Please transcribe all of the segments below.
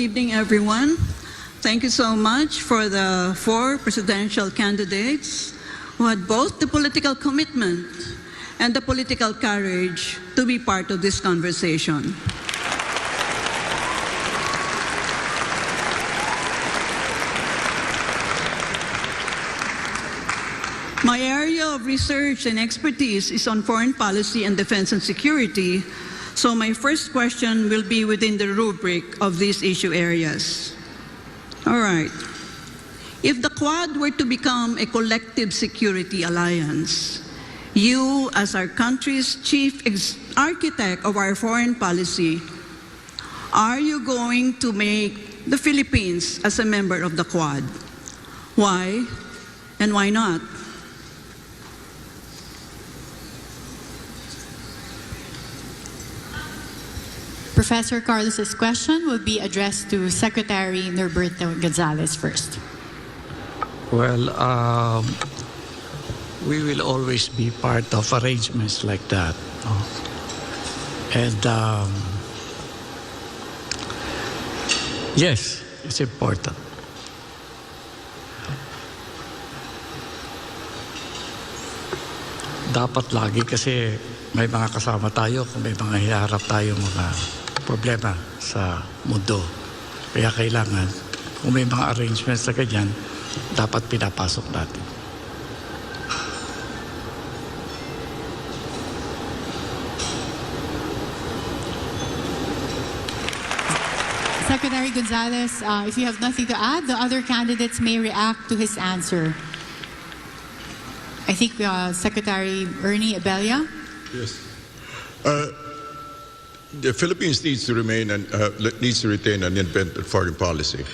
Good evening, everyone. Thank you so much for the 4 presidential candidates who had both the political commitment and the political courage to be part of this conversation. My area of research and expertise is on foreign policy and defense and security, so my first question will be within the rubric of these issue areas. All right. If the Quad were to become a collective security alliance, you, as our country's chief architect of our foreign policy, are you going to make the Philippines as a member of the Quad? Why and why not? Professor Carlos's question will be addressed to Secretary Norberto Gonzales first. Well, we will always be part of arrangements like that. And yes, it's important. Dapat lagi kasi may mga kasama tayo kung may mga hiharap tayo mga problema sa mundo. Kaya kailangan, kung may mga arrangements na ganyan, dapat pinapasok natin. Secretary Gonzales, if you have nothing to add, the other candidates may react to his answer. I think Secretary Ernie Abella. Yes. The Philippines needs to retain an independent foreign policy,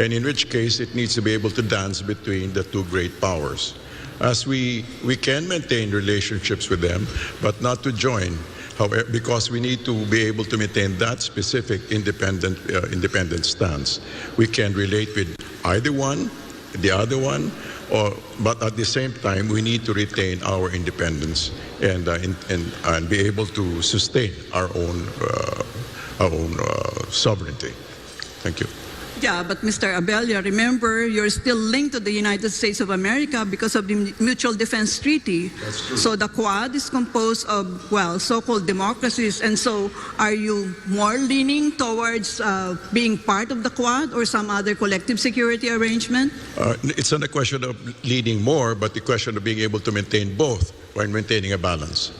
and in which case it needs to be able to dance between the two great powers. As we can maintain relationships with them, but not to join, however, because we need to be able to maintain that specific independent stance. We can relate with either one, the other one, but at the same time, we need to retain our independence and be able to sustain our own sovereignty. Thank you. Yeah, but Mr. Abella, remember, you're still linked to the United States of America because of the Mutual Defense Treaty. That's true. So the Quad is composed of, well, so-called democracies. And so are you more leaning towards being part of the Quad or some other collective security arrangement? It's not a question of leading more, but the question of being able to maintain both while maintaining a balance.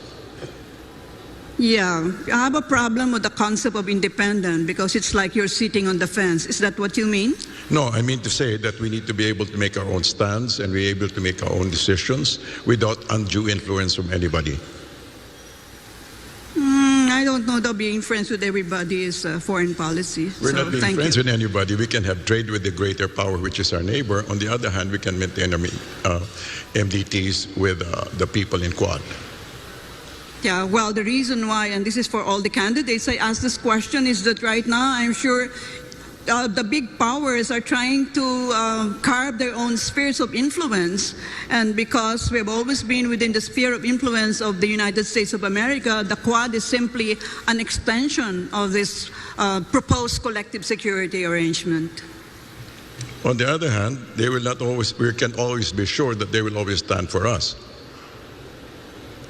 Yeah, I have a problem with the concept of independent because it's like you're sitting on the fence. Is that what you mean? No, I mean to say that we need to be able to make our own stands and be able to make our own decisions without undue influence from anybody. I don't know that being friends with everybody is foreign policy. We're not being friends you. with anybody. We can have trade with the greater power, which is our neighbor. On the other hand, we can maintain MDTs with the people in Quad. Yeah, well, the reason why, and this is for all the candidates, I asked this question is that right now I'm sure the big powers are trying to carve their own spheres of influence. And because we've always been within the sphere of influence of the United States of America, the Quad is simply an extension of this proposed collective security arrangement. On the other hand, they will not always, we can always be sure that they will always stand for us.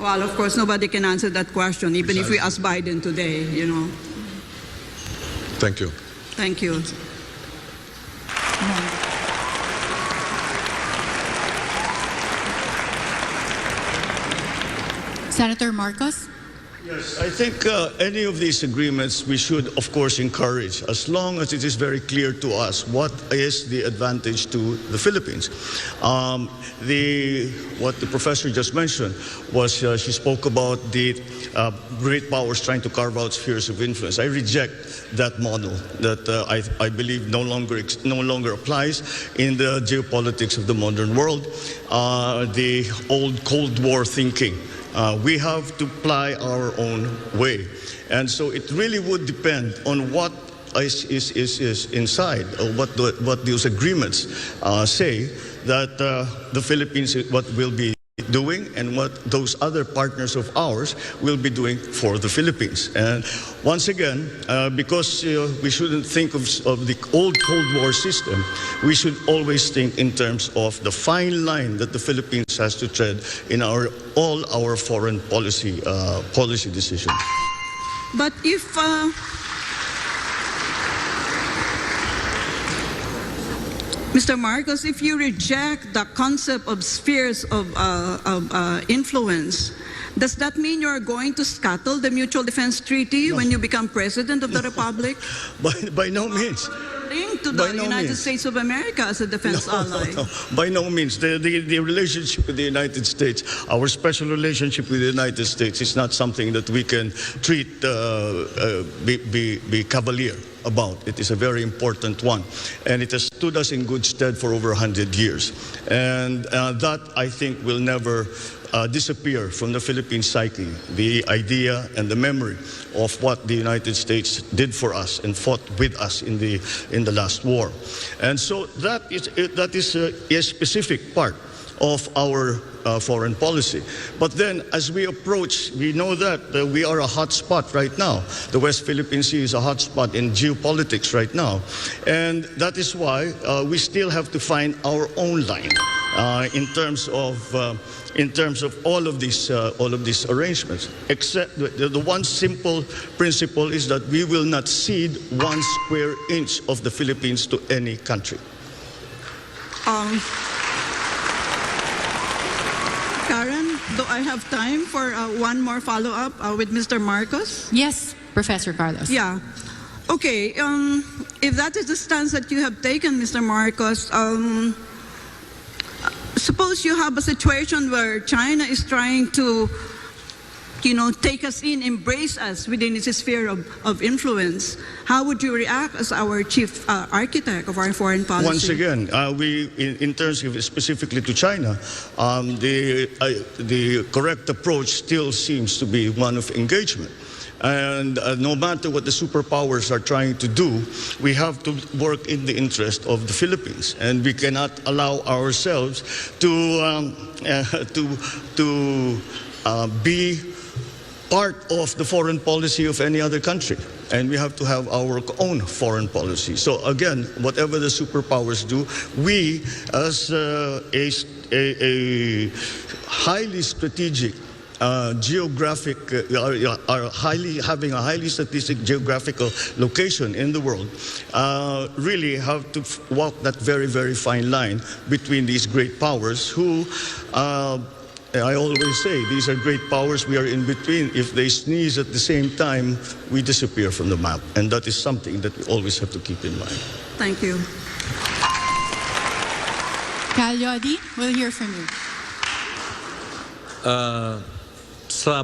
Well, of course, nobody can answer that question, even if we ask Biden today, you know. Thank you. Thank you. Senator Marcos. Yes, I think any of these agreements we should, of course, encourage, as long as it is very clear to us what is the advantage to the Philippines. What the professor just mentioned was she spoke about the great powers trying to carve out spheres of influence. I reject that model that I believe no longer applies in the geopolitics of the modern world. The old Cold War thinking. We have to ply our own way. And so it really would depend on what is inside, or what those agreements say, that the Philippines what will be doing and what those other partners of ours will be doing for the Philippines. And once again, because we shouldn't think of the old Cold War system, we should always think in terms of the fine line that the Philippines has to tread in all our foreign policy decisions. But if Mr. Marcos, if you reject the concept of spheres of influence, does that mean you're going to scuttle the Mutual Defense Treaty when you become President of the Republic? By no means. Linked to By the no United means. States of America as a defense ally. No, by no means. The relationship with the United States, our special relationship with the United States, is not something that we can treat, be cavalier about. It is a very important one. And it has stood us in good stead for over 100 years. And that, I think, will never disappear from the Philippine psyche, the idea and the memory of what the United States did for us and fought with us in the last war. And so that is a specific part of our foreign policy. But then as we approach, we know that we are a hot spot right now. The West Philippine Sea is a hot spot in geopolitics right now. And that is why we still have to find our own line in terms of all of these arrangements. Except the one simple principle is that we will not cede 1 square inch of the Philippines to any country. Karen, do I have time for one more follow-up with Mr. Marcos? Yes, Professor Carlos. Yeah. Okay, if that is the stance that you have taken, Mr. Marcos, suppose you have a situation where China is trying to, take us in, embrace us within its sphere of influence. How would you react as our chief architect of our foreign policy? Once again, in terms of specifically to China, the correct approach still seems to be one of engagement. And no matter what the superpowers are trying to do, we have to work in the interest of the Philippines, and we cannot allow ourselves to be part of the foreign policy of any other country. And we have to have our own foreign policy. So again, whatever the superpowers do, we as a highly strategic geographic, are having a highly strategic geographical location in the world, really have to walk that very, very fine line between these great powers who, I always say, these are great powers, we are in between. If they sneeze at the same time, we disappear from the map. And that is something that we always have to keep in mind. Thank you. Cal Yodi, we'll hear from you.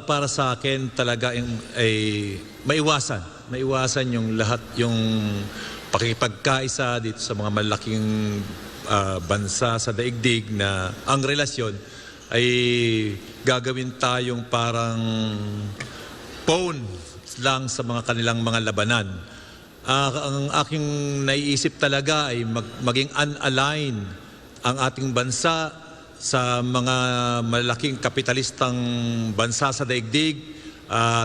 Para sa akin talaga ay maiwasan yung lahat yung pakikipagkaisa dito sa mga malaking bansa sa daigdig na ang relasyon ay gagawin tayong parang pawn lang sa mga kanilang mga labanan. Ang aking naiisip talaga ay maging unaligned ang ating bansa sa mga malaking kapitalistang bansa sa daigdig,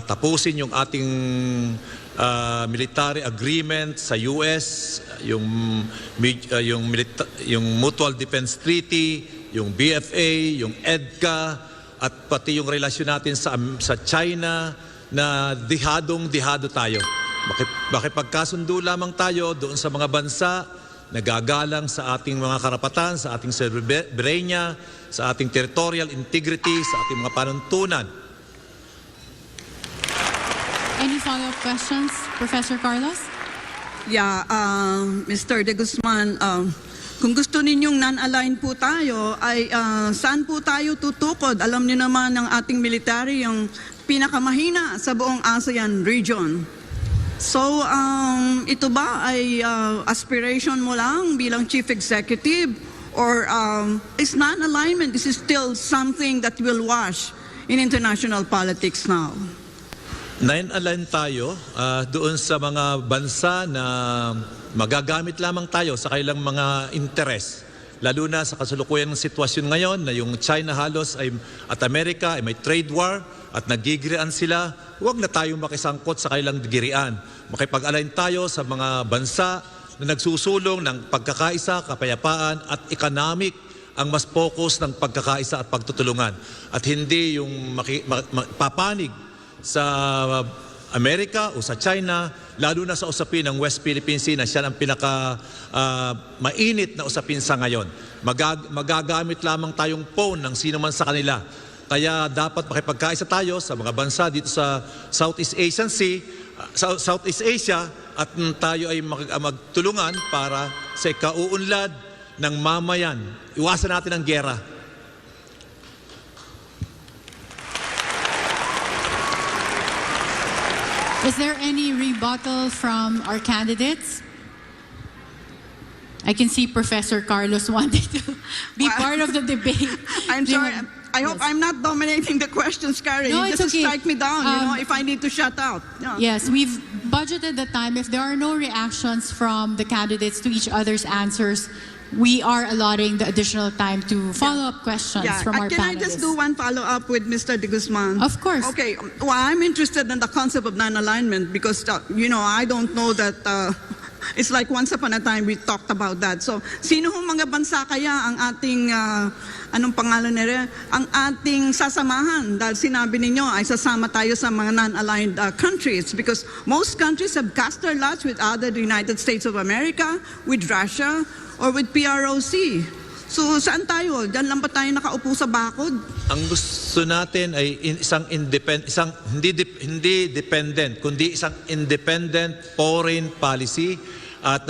tapusin yung ating military agreement sa US, yung Mutual Defense Treaty, yung BFA, yung EDCA, at pati yung relasyon natin sa China na dihadong-dihado tayo. Bakit pagkasundo lamang tayo doon sa mga bansa nagagalang sa ating mga karapatan, sa ating soberanya, sa ating territorial integrity, sa ating mga panuntunan. Any follow-up questions, Professor Carlos? Yeah, Mr. De Guzman, kung gusto ninyong non-aligned po tayo, ay saan po tayo tutukod? Alam niyo naman ng ating military yung pinakamahina sa buong ASEAN region. So, ito ba ay aspiration mo lang bilang chief executive? Or is non-alignment, this is still something that will wash in international politics now? Non-aligned tayo doon sa mga bansa na magagamit lamang tayo sa kailang mga interes. lalo na sa kasalukuyang sitwasyon ngayon na yung China halos at Amerika ay may trade war at nagigirian sila, huwag na tayong makisangkot sa kanilang girian. Makipag-align tayo sa mga bansa na nagsusulong ng pagkakaisa, kapayapaan at economic ang mas focus ng pagkakaisa at pagtutulungan. At hindi yung papanig sa Amerika o sa China, lalo na sa usapin ng West Philippine Sea na siya ang mainit na usapin sa ngayon. Magagamit lamang tayong phone ng sino man sa kanila. Kaya dapat makipagkaisa tayo sa mga bansa dito sa Southeast Asia at tayo ay magtulungan para sa ikauunlad ng mamayan. Iwasan natin ang giyera. Is there any rebuttal from our candidates? I can see Professor Carlos wanted to be part of the debate. I'm sorry. I hope I'm not dominating the questions, Karen. No, You it's just okay. strike me down, if I need to shut out. Yeah. Yes, we've budgeted the time. If there are no reactions from the candidates to each other's answers, we are allotting the additional time to follow-up questions from our Can panelists. I just do one follow-up with Mr. De Guzman? Of course. Okay. Well, I'm interested in the concept of non-alignment because, I don't know that it's like once upon a time we talked about that. So, sino hong mga bansa kaya ang ating, anong pangalan nila? Ang ating sasamahan? Dahil sinabi ninyo ay sasama tayo sa mga non-aligned countries because most countries have cast their lots with either the United States of America, with Russia, or with PROC. So saan tayo? Diyan lang ba tayo nakaupo sa bakod? Ang gusto natin ay hindi dependent, kundi isang independent foreign policy at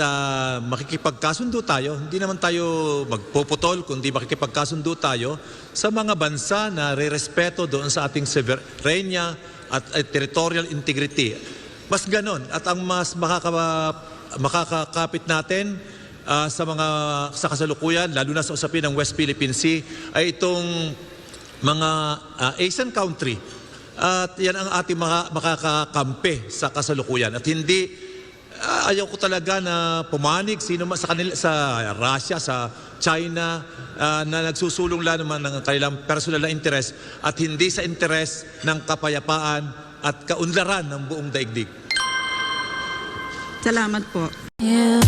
makikipagkasundo tayo. Hindi naman tayo magpuputol, kundi makikipagkasundo tayo sa mga bansa na re-respeto doon sa ating sovereignty at territorial integrity. Mas ganon. At ang mas makakakapit natin sa kasalukuyan, lalo na sa usapin ng West Philippine Sea, ay itong mga Asian country. At yan ang ating makakakampi sa kasalukuyan. At hindi, ayaw ko talaga na pumanig sino man sa kanila, sa Russia, sa China, na nagsusulong lang naman ng kanilang personal na interes at hindi sa interes ng kapayapaan at kaunlaran ng buong daigdig. Salamat po. Yeah.